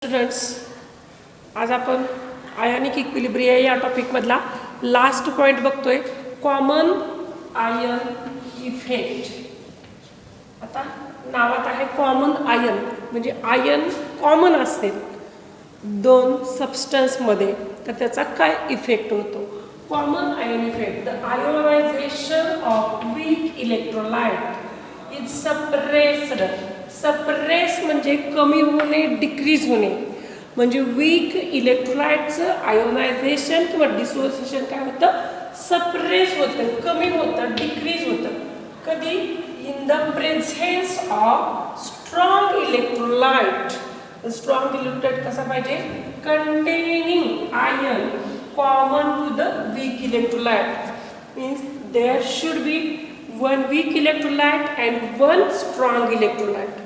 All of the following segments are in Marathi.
स्टुडंट्स, आज आपण आयोनिक इक्विलिब्रिया या टॉपिकमधला लास्ट पॉईंट बघतोय, कॉमन आयन इफेक्ट. आता नावात आहे कॉमन आयन, म्हणजे आयन कॉमन असते दोन सबस्टन्समध्ये, तर त्याचा काय इफेक्ट होतो. Common ion effect, the ionisation of weak electrolyte is suppressed. Suppress म्हणजे कमी होणे, डिक्रीज होणे. म्हणजे वीक इलेक्ट्रोलाइटचं आयोनायझेशन किंवा डिसोसिएशन काय होतं, सप्रेस होतं, कमी होतं, डिक्रीज होतं. कधी? In the presence of strong electrolyte. Strong electrolyte कसा पाहिजे, containing ion common to the weak electrolyte. Means there should be one weak electrolyte and one strong electrolyte.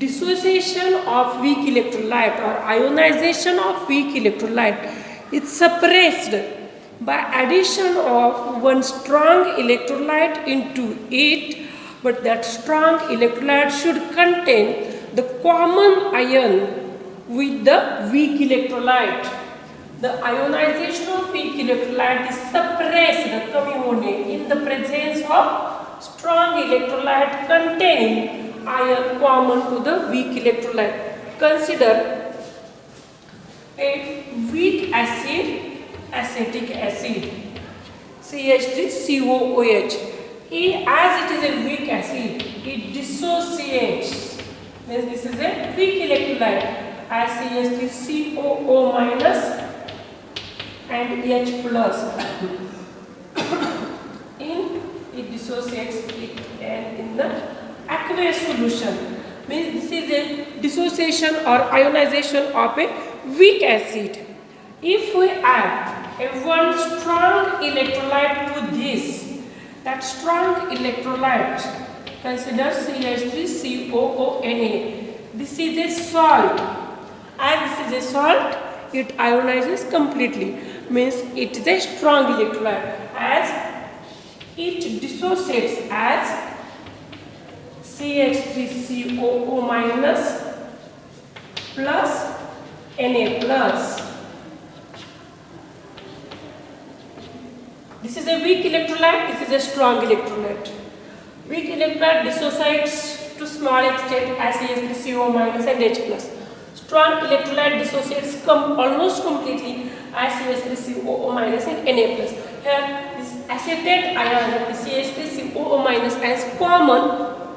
Dissociation of weak electrolyte or ionization of weak electrolyte is suppressed by addition of one strong electrolyte into it, but that strong electrolyte should contain the common ion with the weak electrolyte. The ionization of weak electrolyte is suppressed in the presence of strong electrolyte containing ion common to the weak electrolyte. Consider a weak acid, acetic acid, CH3COOH. As it is a weak acid, it dissociates. Means this is a weak electrolyte as CH3COO minus and H plus. It dissociates it and in the aqueous solution. Means this is a dissociation or ionization of a weak acid. If we add a one strong electrolyte to this, that strong electrolyte, consider CH3COONA. This is a salt. As this is a salt, it ionizes completely. Means it is a strong electrolyte. As it dissociates as CH3COO minus plus Na plus. This is a weak electrolyte, this is a strong electrolyte. Weak electrolyte dissociates to small extent as CH3CO minus and H plus. Strong electrolyte dissociates almost completely as CH3COO minus and Na plus. Here this acetate ion of the CH3COO minus is common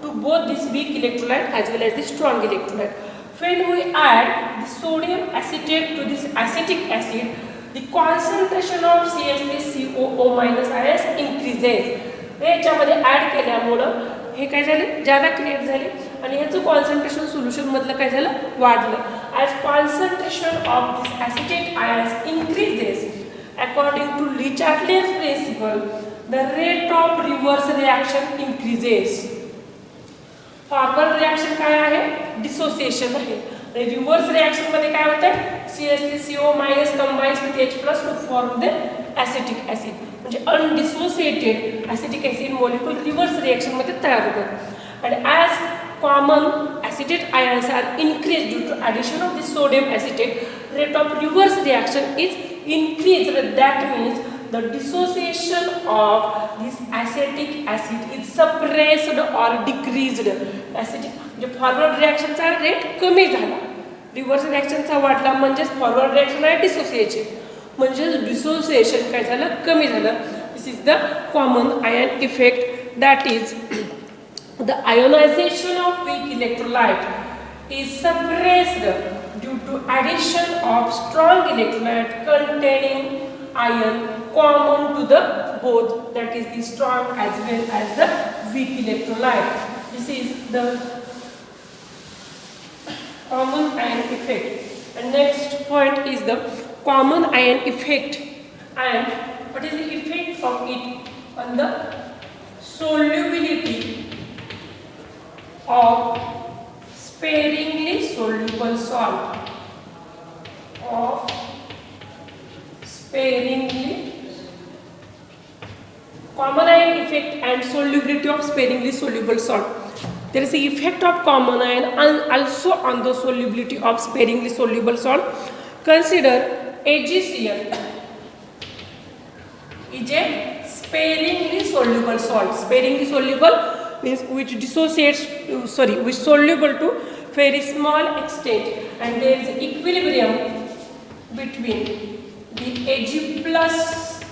to both this weak electrolyte as well as the strong electrolyte. When we add the sodium acetate to this acetic acid, the concentration of CH3COO minus ions increases. याच्यामध्ये ॲड केल्यामुळं हे काय झालं, जादा क्रिएट झाले आणि ह्याचं कॉन्सन्ट्रेशन सोल्युशन मधलं काय झालं, वाढलं. As concentration of this acetate ions increases according to Le Chatelier's principle, the rate of reverse reaction increases. Forward reaction काय आहे, डिसोसिएशन आहे. रिव्हर्स रिॲक्शन मध्ये काय होतं, CH3CO minus combines with H plus to form the acetic acid. म्हणजे undissociated acetic acid molecule reverse reaction मध्ये तयार होतात. आणि as common acetate ions are increased due to addition of the sodium acetate, rate of reverse reaction is increased. That means the dissociation of this acetic acid is suppressed or decreased. Acetic म्हणजे फॉरवर्ड रिॲक्शनचा रेट कमी झाला, रिव्हर्स रिॲक्शनचा वाढला, म्हणजेच फॉरवर्ड रिॲक्शन आहे डिसोसिएशन, म्हणजेच डिसोसिएशन काय झालं, कमी झालं. This is the common ion effect. That is the ionization of weak electrolyte is suppressed due to addition of strong electrolyte containing ion common to the both, that is the strong as well as the weak electrolyte. This is the common ion effect. And next point is the common ion effect, and what is the effect of it on the solubility of sparingly soluble salt. Of sparingly, common ion effect and solubility of sparingly soluble salt. There is the effect of common ion and also on the solubility of sparingly soluble salt. Consider AgCl is a sparingly soluble salt. Sparingly soluble means which dissociates, which soluble to very small extent, and there is equilibrium between the Ag plus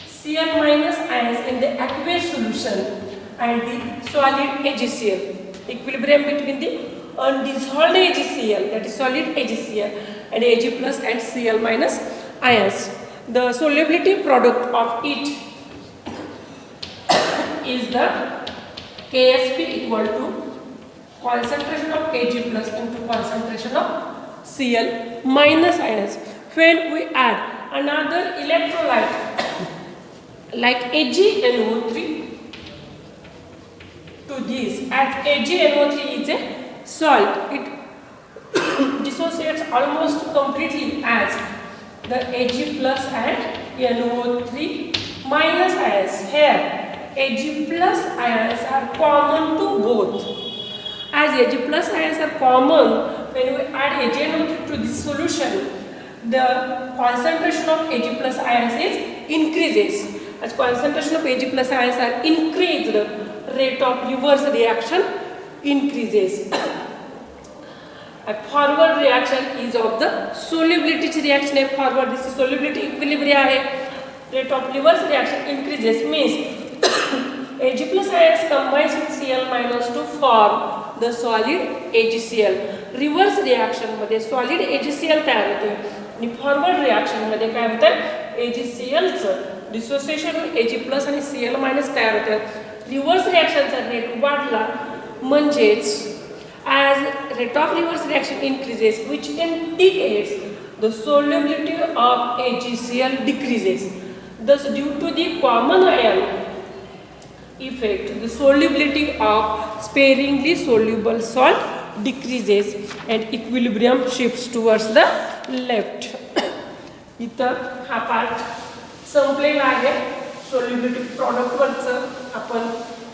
Cl minus ions in the aqueous solution and the solid AgCl. Equilibrium between the undissolved AgCl, that is solid AgCl, and Ag plus and Cl minus ions. The solubility product of it is the Ksp equal to concentration of Ag plus into concentration of Cl minus ions. When we add another electrolyte like AgNO3 to this, as AgNO3 is a salt, it dissociates almost completely as the Ag plus and NO3 minus ions. Here Ag plus ions are common to both. As Ag plus ions are common, when we add AgNO3 to this solution, the concentration of Ag plus ions is increases. As concentration of Ag plus ions are increased, rate of reverse reaction increases. A forward reaction is of the solubility reaction. Forward, this is solubility equilibrium. Rate of reverse reaction increases means Ag plus ions combines with Cl minus to form the solid AgCl. Reverse reaction मध्ये solid AgCl तयार होते आणि फॉरवर्ड रिएक्शन मध्ये काय होतं, AgCl चं डिसोसिएशन होऊन Ag प्लस आणि Cl मायनस तयार होतात. रिव्हर्स रिएक्शनचा रेट वाढला म्हणजेच as rate of reverse reaction increases, which indicates the solubility of AgCl decreases. Thus, due to the common ion effect, the solubility of sparingly soluble salt decreases and equilibrium shifts towards the left. इथं हा पार्ट संपलेला आहे. सोल्युबिलिटी प्रॉडक्टवरचं आपण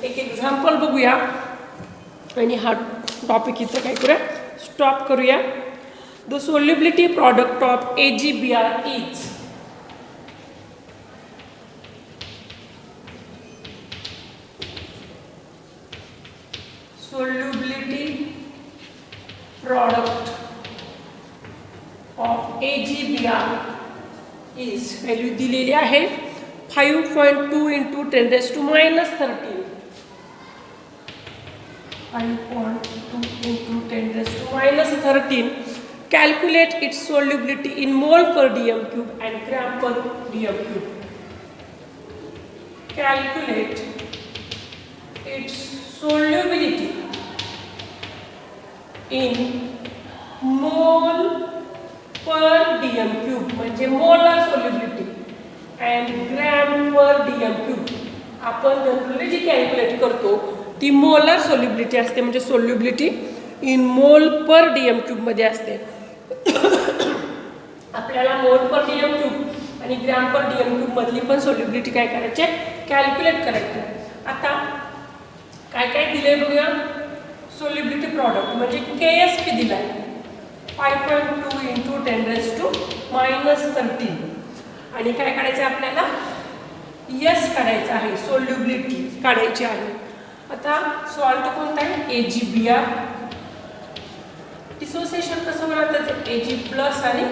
एक एक्झाम्पल बघूया आणि हा टॉपिक इथं काय करूया, स्टॉप करूया. The solubility product of AgBr is solubility product of AgBr is value दिलेली आहे 5.2 into 10 raised to minus 13. 5.2 into 10 raised to minus 13. Calculate its solubility in mole per dm cube and gram per dm cube. Calculate its solubility in mole per dm cube म्हणजे molar solubility and gram per dm cube. आपण जनरली जी कॅल्क्युलेट करतो ती मोलर सोल्युबिलिटी असते, म्हणजे सोल्युबिलिटी इन मोल पर डीएम क्यूब मध्ये असते. आपल्याला मोल पर डीएम क्यूब आणि ग्रॅम पर डीएम क्यूब मधली पण सोल्युबिलिटी काय करायची, कॅल्क्युलेट करायची. आता काय काय दिले बघूया. सोल्युबिलिटी प्रॉडक्ट म्हणजे KSP दिलाय 5.2 into 10 raised to minus 13. आणि काय काढायचं आपल्याला, यस काढायचं आहे, सोल्युबिलिटी काढायची आहे. आता सॉल्ट कोणता आहे, AgBr. डिसोसिएशन कसं होणार त्याचं, Ag प्लस आणि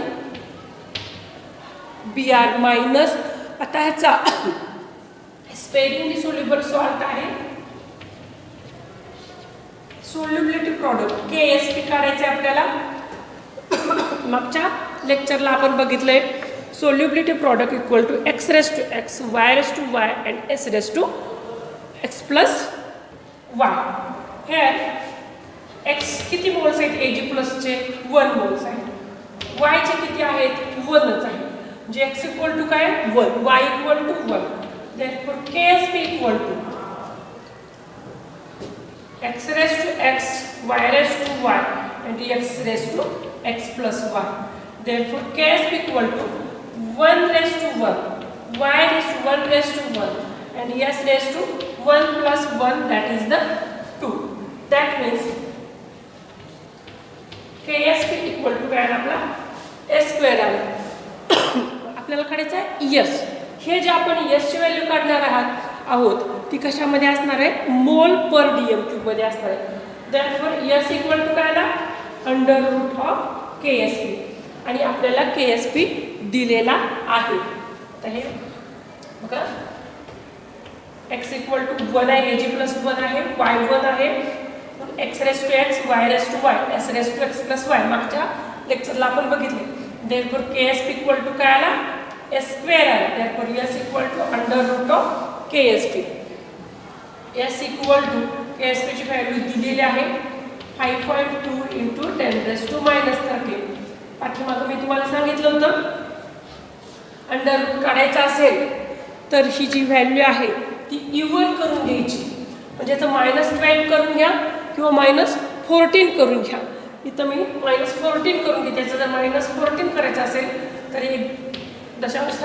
Br मायनस. आता ह्याचा स्पेरिंगली सोल्युबल सॉल्ट आहे. सोल्युबिलिटी प्रॉडक्ट KSP काढायचं आहे आपल्याला. मागच्या लेक्चरला आपण बघितलंय solubility product equal to x raised to x, y raised to y and s raised to x plus y. Here x किती मोल्स आहेत, Ag plus चे 1 मोल्स आहेत, y चे किती आहेत, 1च आहे. जे x equal to काय 1, y equal to 1. Therefore KSP equal to x raised to x, y raised to y and x raised to x plus y. Therefore KSP equal to 1 raised to 1, y raised to 1 raised to 1 and s raised to 1 plus 1, that is the 2. That means KSP equal to काय आपला S स्क्वेअर आला. आपल्याला काढायचं आहे यस. हे जे आपण यसची व्हॅल्यू काढणार आहोत ती कशामध्ये असणार आहे, मोल पर DM क्यूब मध्ये असणार आहे. दॅटफॉर यस इक्वल टू काय आला, अंडर रूट ऑफ KSP. आणि आपल्याला KSP दिलेला आहे. तर हे बघा x इक्वल टू 1 आहे, AG प्लस 1 आहे, y1 आहे, x raise to x, y raise to y, s raise to x plus y. मागच्या लेक्चरला आपण बघितले. देअरफॉर KSP इक्वल टू काय आला, S स्क्वेअर आला. Therefore S equal to under root of KSP. S equal to KSP ची व्हॅल्यू दिलेली आहे 5.2 इंटू 10⁻13. पाठीमागं मी तुम्हाला सांगितलं होतं अंडर रूट काढायचं असेल तर ही जी व्हॅल्यू आहे ती इव्हन करून घ्यायची. म्हणजे याचं -12 करून घ्या किंवा -14 करून घ्या. इथं मी -14 करून घेते. त्याचं जर -14 करायचं असेल तर एक दशांश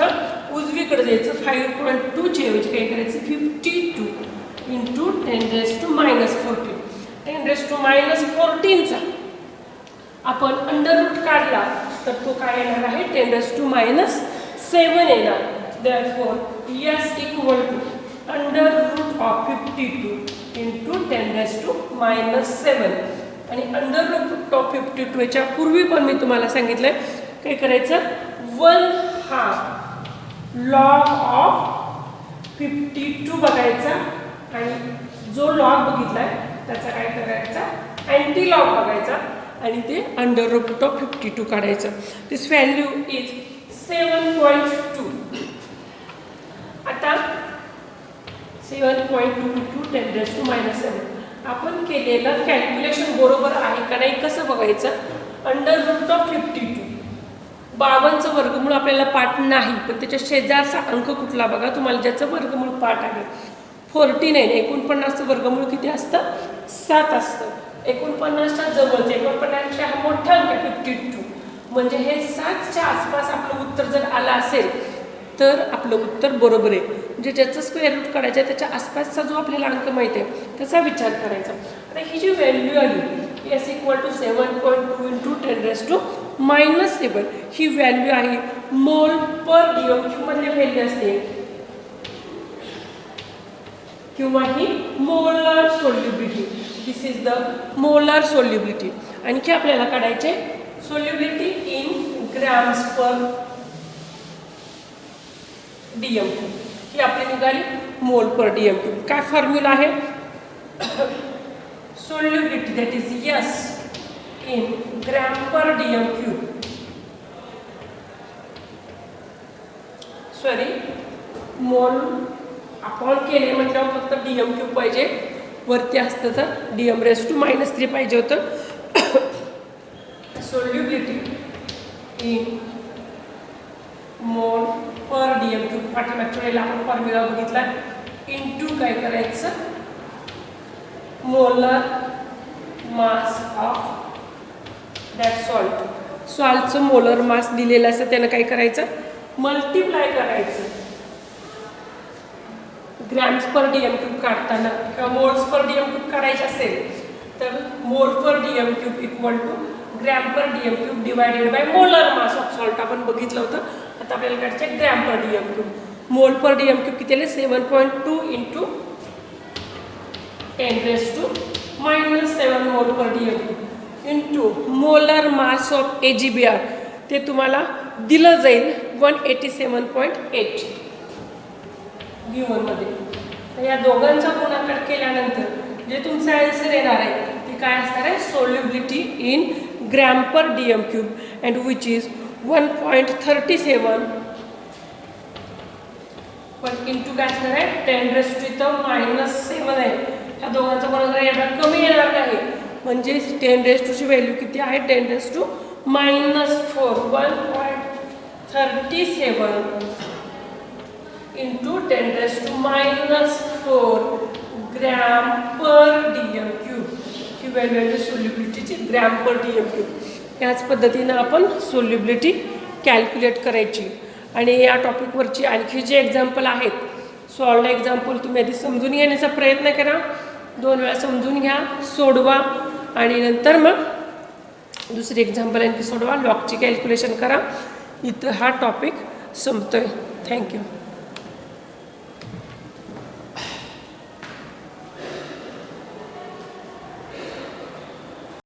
उजवीकडे जायचं. 5.2 ची ऐवजी काय करायचं 52 इंटू 10⁻14. 10⁻14चा आपण अंडर रूट काढला तर तो काय येणार आहे 10⁻7 येणार. Therefore, S equal to under root of 52 into 10⁻7. आणि अंडर रूट ऑफ 52 च्या पूर्वी पण मी तुम्हाला सांगितलंय काय करायचं 1/2 लॉग ऑफ 52 बघायचा आणि जो लॉग बघितलाय त्याचा काय करायचा अँटी लॉग बघायचा आणि ते अंडर रूट ऑफ 52 काढायचं. दिस व्हॅल्यू इज 7.2. आता 7.2 इंटू 10⁻7 आपण केलेलं कॅल्क्युलेशन बरोबर आहे का नाही कसं बघायचं. अंडर रूट ऑफ 52 52चं वर्गमूळ आपल्याला पाठ नाही, पण त्याच्या शेजारचा अंक कुठला बघा. तुम्हाला ज्याचं वर्गमूळ पाठ आहे 49. 49चं वर्गमूळ किती असतं 7 असतं. 49च्या जवळचं 49च्या हा मोठा अंक आहे 52. म्हणजे हे 7च्या आसपास आपलं उत्तर जर आलं असेल तर आपलं उत्तर बरोबर आहे. म्हणजे ज्याचं स्क्वेअर रूट काढायचं आहे त्याच्या आसपासचा जो आपल्याला अंक माहिती आहे त्याचा विचार करायचा. आता ही जी व्हॅल्यू आली S इक्वल टू 7.2 इंटू 10⁻7 ही व्हॅल्यू आहे मोल पर DM क्यूब मधली व्हॅल्यू असते किंवा ही molar solubility. This is the molar solubility. आणखी आपल्याला काढायचे solubility in grams per DM cube. ही आपली निघाली मोल पर DM क्यूब. काय फॉर्म्युला आहे solubility that is S in gram per DM cube. Sorry mole आपण केले म्हटल्यावर फक्त DM क्यूब पाहिजे. वरती असतं तर DM⁻³ पाहिजे होतं. सोल्युबिलिटी इन मोल पर DM क्यूब. पाठीमागच्या वेळेला आपण फॉर्म्युला बघितला इंटू काय करायचं molar mass of that salt. सॉल्टचं मोलर मास दिलेलं असतं त्यानं काय करायचं मल्टिप्लाय करायचं. ग्रॅम्स पर DM क्यूब काढताना किंवा मोल्स पर DM क्यूब काढायचे असेल तर mole per DM cube equal to gram per DM cube divided by molar mass of salt आपण बघितलं होतं. आता आपल्याला काढायचं ग्रॅम पर DM क्यूब. मोल पर DM क्यूब किती आले 7.2 इंटू 10⁻7 मोल per DM cube into molar mass of AgBr. ते तुम्हाला दिलं जाईल 187.8 गिव्हनमध्ये. तर या दोघांचा गुणाकार केल्यानंतर जे तुमचं आन्सर येणार आहे ते काय असणार आहे solubility in gram per DM cube and which is 1.37. पण इंटू काय असणार आहे 10⁻⁻7 आहे. ह्या दोघांचा गुणाकार एवढा कमी येणार नाही. म्हणजे 10⁻ची व्हॅल्यू किती आहे 10⁻⁻4 1.37 into 10⁻⁻4 gram per DM cube. ही व्हॅल्यू आहे सोल्युबिलिटीची ग्रॅम पर DM क्यूब. याच पद्धतीनं आपण सोल्युबिलिटी कॅल्क्युलेट करायची. आणि या टॉपिकवरची आणखी जे एक्झाम्पल आहेत सॉल्व्ड एक्झाम्पल तुम्ही आधी समजून घेण्याचा प्रयत्न करा. 2 वेळा समजून घ्या, सोडवा आणि नंतर मग दुसरी एक्झाम्पल आणखी सोडवा, लॉगची कॅल्क्युलेशन करा. इथं हा टॉपिक संपतोय. थँक्यू.